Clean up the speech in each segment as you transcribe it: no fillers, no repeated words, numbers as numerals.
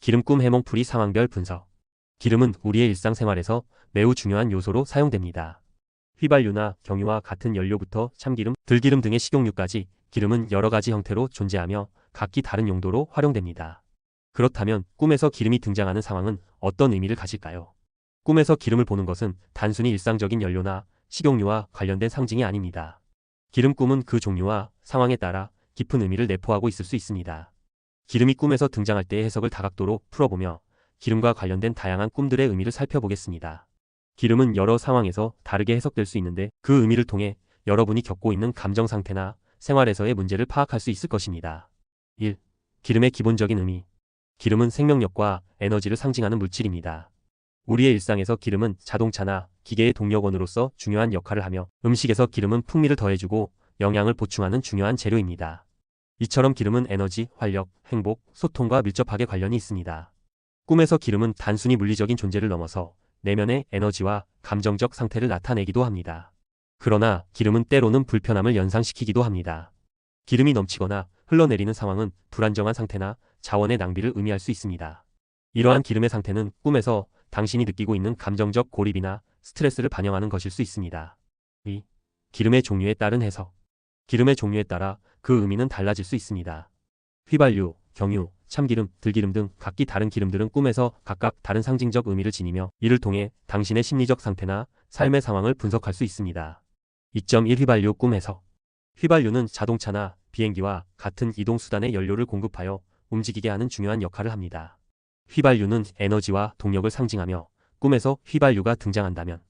기름 꿈 해몽풀이 상황별 분석. 기름은 우리의 일상생활에서 매우 중요한 요소로 사용됩니다. 휘발유나 경유와 같은 연료부터 참기름, 들기름 등의 식용유까지 기름은 여러 가지 형태로 존재하며 각기 다른 용도로 활용됩니다. 그렇다면 꿈에서 기름이 등장하는 상황은 어떤 의미를 가질까요? 꿈에서 기름을 보는 것은 단순히 일상적인 연료나 식용유와 관련된 상징이 아닙니다. 기름 꿈은 그 종류와 상황에 따라 깊은 의미를 내포하고 있을 수 있습니다. 기름이 꿈에서 등장할 때의 해석을 다각도로 풀어보며 기름과 관련된 다양한 꿈들의 의미를 살펴보겠습니다. 기름은 여러 상황에서 다르게 해석될 수 있는데 그 의미를 통해 여러분이 겪고 있는 감정 상태나 생활에서의 문제를 파악할 수 있을 것입니다. 1. 기름의 기본적인 의미. 기름은 생명력과 에너지를 상징하는 물질입니다. 우리의 일상에서 기름은 자동차나 기계의 동력원으로서 중요한 역할을 하며 음식에서 기름은 풍미를 더해주고 영양을 보충하는 중요한 재료입니다. 이처럼 기름은 에너지, 활력, 행복, 소통과 밀접하게 관련이 있습니다. 꿈에서 기름은 단순히 물리적인 존재를 넘어서 내면의 에너지와 감정적 상태를 나타내기도 합니다. 그러나 기름은 때로는 불편함을 연상시키기도 합니다. 기름이 넘치거나 흘러내리는 상황은 불안정한 상태나 자원의 낭비를 의미할 수 있습니다. 이러한 기름의 상태는 꿈에서 당신이 느끼고 있는 감정적 고립이나 스트레스를 반영하는 것일 수 있습니다. 2. 기름의 종류에 따른 해석. 기름의 종류에 따라 그 의미는 달라질 수 있습니다. 휘발유, 경유, 참기름, 들기름 등 각기 다른 기름들은 꿈에서 각각 다른 상징적 의미를 지니며 이를 통해 당신의 심리적 상태나 삶의 상황을 분석할 수 있습니다. 2.1 휘발유 꿈 해석. 휘발유는 자동차나 비행기와 같은 이동수단의 연료를 공급하여 움직이게 하는 중요한 역할을 합니다. 휘발유는 에너지와 동력을 상징하며 꿈에서 휘발유가 등장한다면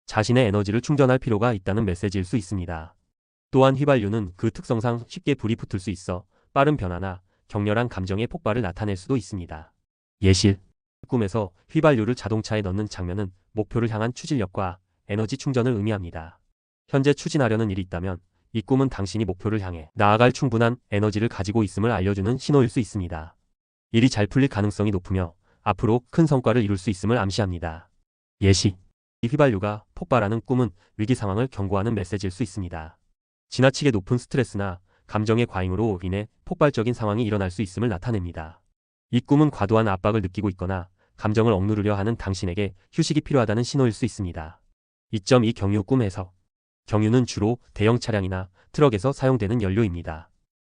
자신의 에너지를 충전할 필요가 있다는 메시지일 수 있습니다. 또한 휘발유는 그 특성상 쉽게 불이 붙을 수 있어 빠른 변화나 격렬한 감정의 폭발을 나타낼 수도 있습니다. 예실. 꿈에서 휘발유를 자동차에 넣는 장면은 목표를 향한 추진력과 에너지 충전을 의미합니다. 현재 추진하려는 일이 있다면 이 꿈은 당신이 목표를 향해 나아갈 충분한 에너지를 가지고 있음을 알려주는 신호일 수 있습니다. 일이 잘 풀릴 가능성이 높으며 앞으로 큰 성과를 이룰 수 있음을 암시합니다. 예시. 이 휘발유가 폭발하는 꿈은 위기 상황을 경고하는 메시지일 수 있습니다. 지나치게 높은 스트레스나 감정의 과잉으로 인해 폭발적인 상황이 일어날 수 있음을 나타냅니다. 이 꿈은 과도한 압박을 느끼고 있거나 감정을 억누르려 하는 당신에게 휴식이 필요하다는 신호일 수 있습니다. 2.2 경유 꿈 해석. 경유는 주로 대형 차량이나 트럭에서 사용되는 연료입니다.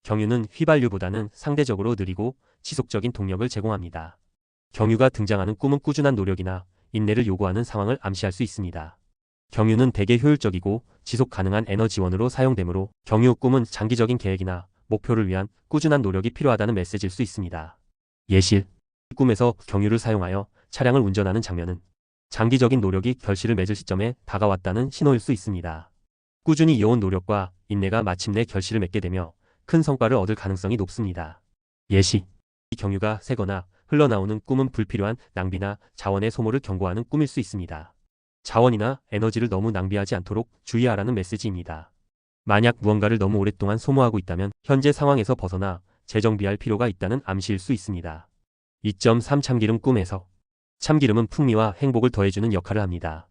경유는 휘발유보다는 상대적으로 느리고 지속적인 동력을 제공합니다. 경유가 등장하는 꿈은 꾸준한 노력이나 인내를 요구하는 상황을 암시할 수 있습니다. 경유는 대개 효율적이고 지속 가능한 에너지원으로 사용되므로 경유 꿈은 장기적인 계획이나 목표를 위한 꾸준한 노력이 필요하다는 메시지일 수 있습니다. 예실. 꿈에서 경유를 사용하여 차량을 운전하는 장면은 장기적인 노력이 결실을 맺을 시점에 다가왔다는 신호일 수 있습니다. 꾸준히 이어온 노력과 인내가 마침내 결실을 맺게 되며 큰 성과를 얻을 가능성이 높습니다. 예시. 이 경유가 새거나 흘러나오는 꿈은 불필요한 낭비나 자원의 소모를 경고하는 꿈일 수 있습니다. 자원이나 에너지를 너무 낭비하지 않도록 주의하라는 메시지입니다. 만약 무언가를 너무 오랫동안 소모하고 있다면 현재 상황에서 벗어나 재정비할 필요가 있다는 암시일 수 있습니다. 2.3 참기름 꿈 해석. 참기름은 풍미와 행복을 더해주는 역할을 합니다.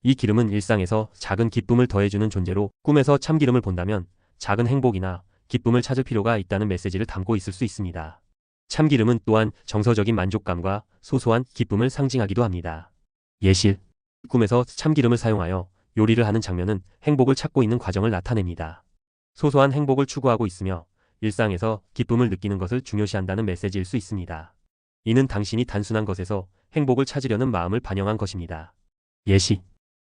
이 기름은 일상에서 작은 기쁨을 더해주는 존재로 꿈에서 참기름을 본다면 작은 행복이나 기쁨을 찾을 필요가 있다는 메시지를 담고 있을 수 있습니다. 참기름은 또한 정서적인 만족감과 소소한 기쁨을 상징하기도 합니다. 예실. 꿈에서 참기름을 사용하여 요리를 하는 장면은 행복을 찾고 있는 과정을 나타냅니다. 소소한 행복을 추구하고 있으며 일상에서 기쁨을 느끼는 것을 중요시한다는 메시지일 수 있습니다. 이는 당신이 단순한 것에서 행복을 찾으려는 마음을 반영한 것입니다. 예시.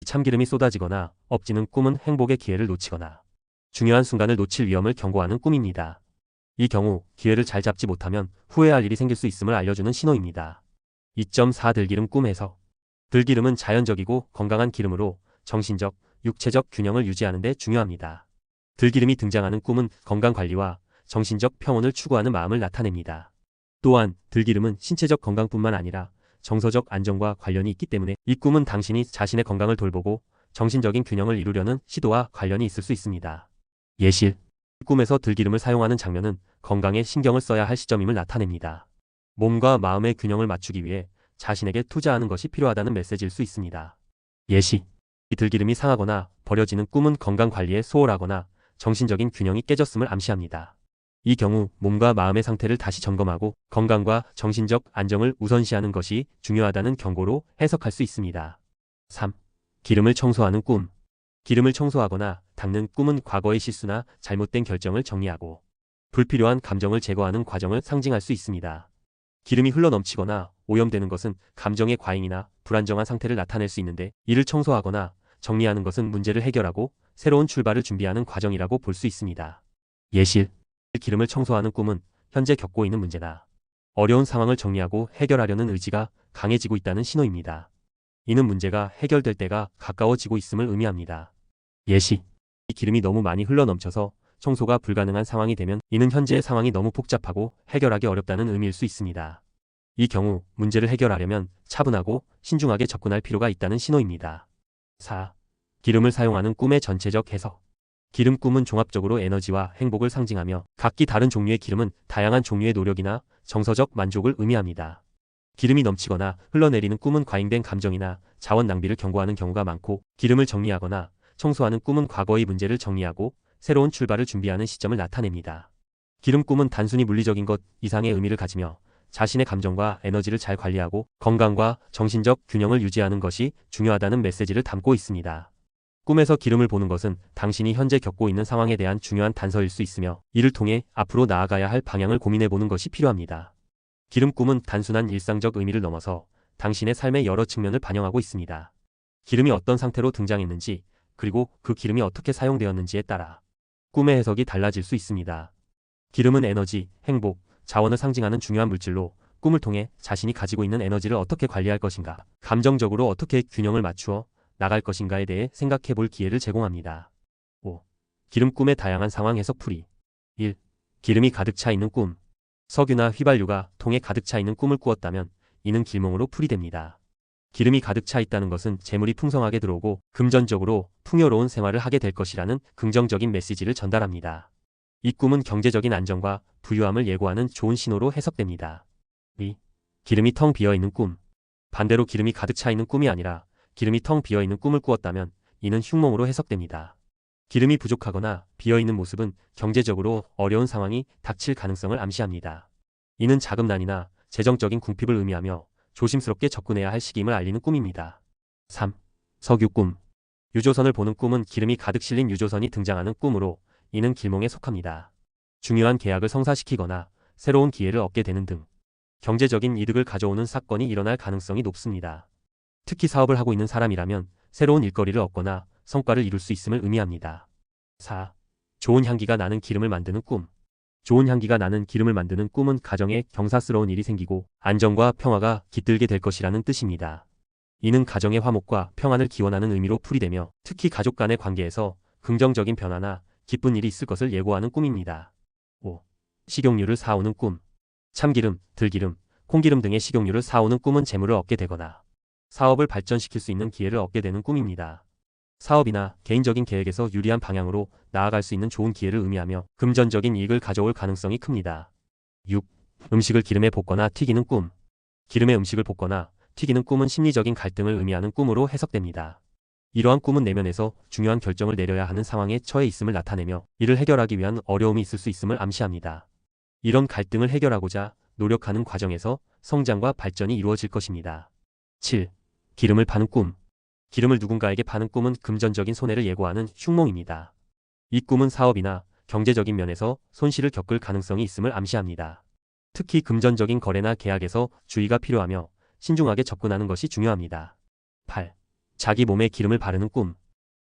참기름이 쏟아지거나 엎지는 꿈은 행복의 기회를 놓치거나 중요한 순간을 놓칠 위험을 경고하는 꿈입니다. 이 경우 기회를 잘 잡지 못하면 후회할 일이 생길 수 있음을 알려주는 신호입니다. 2.4 들기름 꿈 해석. 들기름은 자연적이고 건강한 기름으로 정신적, 육체적 균형을 유지하는 데 중요합니다. 들기름이 등장하는 꿈은 건강관리와 정신적 평온을 추구하는 마음을 나타냅니다. 또한 들기름은 신체적 건강뿐만 아니라 정서적 안정과 관련이 있기 때문에 이 꿈은 당신이 자신의 건강을 돌보고 정신적인 균형을 이루려는 시도와 관련이 있을 수 있습니다. 예실. 꿈에서 들기름을 사용하는 장면은 건강에 신경을 써야 할 시점임을 나타냅니다. 몸과 마음의 균형을 맞추기 위해 자신에게 투자하는 것이 필요하다는 메시지일 수 있습니다. 예시. 이 들기름이 상하거나 버려지는 꿈은 건강관리에 소홀하거나 정신적인 균형이 깨졌음을 암시합니다. 이 경우 몸과 마음의 상태를 다시 점검하고 건강과 정신적 안정을 우선시하는 것이 중요하다는 경고로 해석할 수 있습니다. 3. 기름을 청소하는 꿈. 기름을 청소하거나 닦는 꿈은 과거의 실수나 잘못된 결정을 정리하고 불필요한 감정을 제거하는 과정을 상징할 수 있습니다. 기름이 흘러넘치거나 오염되는 것은 감정의 과잉이나 불안정한 상태를 나타낼 수 있는데, 이를 청소하거나 정리하는 것은 문제를 해결하고 새로운 출발을 준비하는 과정이라고 볼 수 있습니다. 예실. 기름을 청소하는 꿈은 현재 겪고 있는 문제나 어려운 상황을 정리하고 해결하려는 의지가 강해지고 있다는 신호입니다. 이는 문제가 해결될 때가 가까워지고 있음을 의미합니다. 예시. 이 기름이 너무 많이 흘러넘쳐서 청소가 불가능한 상황이 되면 이는 현재의 상황이 너무 복잡하고 해결하기 어렵다는 의미일 수 있습니다. 이 경우 문제를 해결하려면 차분하고 신중하게 접근할 필요가 있다는 신호입니다. 4. 기름을 사용하는 꿈의 전체적 해석. 기름 꿈은 종합적으로 에너지와 행복을 상징하며 각기 다른 종류의 기름은 다양한 종류의 노력이나 정서적 만족을 의미합니다. 기름이 넘치거나 흘러내리는 꿈은 과잉된 감정이나 자원 낭비를 경고하는 경우가 많고, 기름을 정리하거나 청소하는 꿈은 과거의 문제를 정리하고 새로운 출발을 준비하는 시점을 나타냅니다. 기름 꿈은 단순히 물리적인 것 이상의 의미를 가지며 자신의 감정과 에너지를 잘 관리하고 건강과 정신적 균형을 유지하는 것이 중요하다는 메시지를 담고 있습니다. 꿈에서 기름을 보는 것은 당신이 현재 겪고 있는 상황에 대한 중요한 단서일 수 있으며, 이를 통해 앞으로 나아가야 할 방향을 고민해 보는 것이 필요합니다. 기름 꿈은 단순한 일상적 의미를 넘어서 당신의 삶의 여러 측면을 반영하고 있습니다. 기름이 어떤 상태로 등장했는지, 그리고 그 기름이 어떻게 사용되었는지에 따라 꿈의 해석이 달라질 수 있습니다. 기름은 에너지, 행복, 자원을 상징하는 중요한 물질로, 꿈을 통해 자신이 가지고 있는 에너지를 어떻게 관리할 것인가, 감정적으로 어떻게 균형을 맞추어 나갈 것인가에 대해 생각해 볼 기회를 제공합니다. 5. 기름 꿈의 다양한 상황 해석 풀이. 1. 기름이 가득 차 있는 꿈. 석유나 휘발유가 통에 가득 차 있는 꿈을 꾸었다면 이는 길몽으로 풀이됩니다. 기름이 가득 차 있다는 것은 재물이 풍성하게 들어오고 금전적으로 풍요로운 생활을 하게 될 것이라는 긍정적인 메시지를 전달합니다. 이 꿈은 경제적인 안정과 부유함을 예고하는 좋은 신호로 해석됩니다. 2. 기름이 텅 비어 있는 꿈. 반대로 기름이 가득 차 있는 꿈이 아니라 기름이 텅 비어 있는 꿈을 꾸었다면 이는 흉몽으로 해석됩니다. 기름이 부족하거나 비어 있는 모습은 경제적으로 어려운 상황이 닥칠 가능성을 암시합니다. 이는 자금난이나 재정적인 궁핍을 의미하며 조심스럽게 접근해야 할 시기임을 알리는 꿈입니다. 3. 석유 꿈. 유조선을 보는 꿈은 기름이 가득 실린 유조선이 등장하는 꿈으로 이는 길몽에 속합니다. 중요한 계약을 성사시키거나 새로운 기회를 얻게 되는 등 경제적인 이득을 가져오는 사건이 일어날 가능성이 높습니다. 특히 사업을 하고 있는 사람이라면 새로운 일거리를 얻거나 성과를 이룰 수 있음을 의미합니다. 4. 좋은 향기가 나는 기름을 만드는 꿈. 좋은 향기가 나는 기름을 만드는 꿈은 가정에 경사스러운 일이 생기고 안정과 평화가 깃들게 될 것이라는 뜻입니다. 이는 가정의 화목과 평안을 기원하는 의미로 풀이되며 특히 가족 간의 관계에서 긍정적인 변화나 기쁜 일이 있을 것을 예고하는 꿈입니다. 5. 식용유를 사오는 꿈. 참기름, 들기름, 콩기름 등의 식용유를 사오는 꿈은 재물을 얻게 되거나 사업을 발전시킬 수 있는 기회를 얻게 되는 꿈입니다. 사업이나 개인적인 계획에서 유리한 방향으로 나아갈 수 있는 좋은 기회를 의미하며 금전적인 이익을 가져올 가능성이 큽니다. 6. 음식을 기름에 볶거나 튀기는 꿈. 기름에 음식을 볶거나 튀기는 꿈은 심리적인 갈등을 의미하는 꿈으로 해석됩니다. 이러한 꿈은 내면에서 중요한 결정을 내려야 하는 상황에 처해 있음을 나타내며 이를 해결하기 위한 어려움이 있을 수 있음을 암시합니다. 이런 갈등을 해결하고자 노력하는 과정에서 성장과 발전이 이루어질 것입니다. 7. 기름을 파는 꿈. 기름을 누군가에게 파는 꿈은 금전적인 손해를 예고하는 흉몽입니다. 이 꿈은 사업이나 경제적인 면에서 손실을 겪을 가능성이 있음을 암시합니다. 특히 금전적인 거래나 계약에서 주의가 필요하며 신중하게 접근하는 것이 중요합니다. 8. 자기 몸에 기름을 바르는 꿈.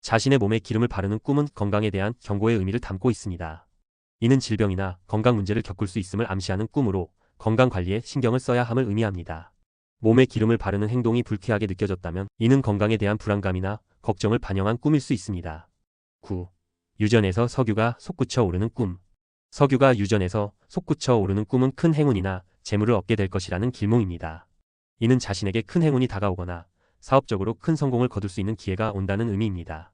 자신의 몸에 기름을 바르는 꿈은 건강에 대한 경고의 의미를 담고 있습니다. 이는 질병이나 건강 문제를 겪을 수 있음을 암시하는 꿈으로 건강 관리에 신경을 써야 함을 의미합니다. 몸에 기름을 바르는 행동이 불쾌하게 느껴졌다면 이는 건강에 대한 불안감이나 걱정을 반영한 꿈일 수 있습니다. 9. 유전에서 석유가 솟구쳐 오르는 꿈. 석유가 유전에서 솟구쳐 오르는 꿈은 큰 행운이나 재물을 얻게 될 것이라는 길몽입니다. 이는 자신에게 큰 행운이 다가오거나 사업적으로 큰 성공을 거둘 수 있는 기회가 온다는 의미입니다.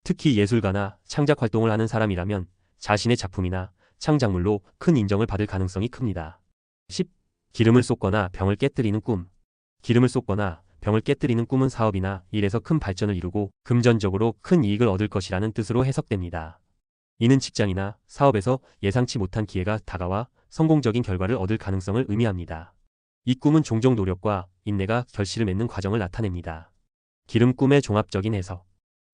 특히 예술가나 창작 활동을 하는 사람이라면 자신의 작품이나 창작물로 큰 인정을 받을 가능성이 큽니다. 10. 기름을 쏟거나 병을 깨뜨리는 꿈. 기름을 쏟거나 병을 깨뜨리는 꿈은 사업이나 일에서 큰 발전을 이루고 금전적으로 큰 이익을 얻을 것이라는 뜻으로 해석됩니다. 이는 직장이나 사업에서 예상치 못한 기회가 다가와 성공적인 결과를 얻을 가능성을 의미합니다. 이 꿈은 종종 노력과 인내가 결실을 맺는 과정을 나타냅니다. 기름 꿈의 종합적인 해석.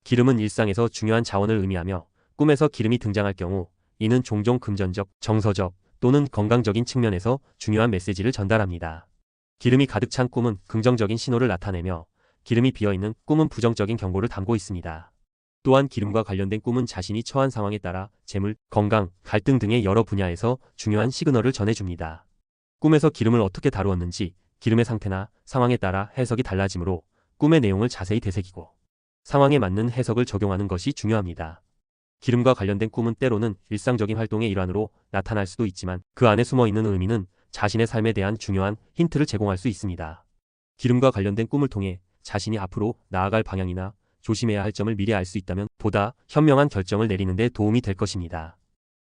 기름은 일상에서 중요한 자원을 의미하며 꿈에서 기름이 등장할 경우 이는 종종 금전적, 정서적 또는 건강적인 측면에서 중요한 메시지를 전달합니다. 기름이 가득 찬 꿈은 긍정적인 신호를 나타내며 기름이 비어있는 꿈은 부정적인 경고를 담고 있습니다. 또한 기름과 관련된 꿈은 자신이 처한 상황에 따라 재물, 건강, 갈등 등의 여러 분야에서 중요한 시그널을 전해줍니다. 꿈에서 기름을 어떻게 다루었는지 기름의 상태나 상황에 따라 해석이 달라지므로 꿈의 내용을 자세히 되새기고 상황에 맞는 해석을 적용하는 것이 중요합니다. 기름과 관련된 꿈은 때로는 일상적인 활동의 일환으로 나타날 수도 있지만 그 안에 숨어있는 의미는 자신의 삶에 대한 중요한 힌트를 제공할 수 있습니다. 기름과 관련된 꿈을 통해 자신이 앞으로 나아갈 방향이나 조심해야 할 점을 미리 알 수 있다면 보다 현명한 결정을 내리는 데 도움이 될 것입니다.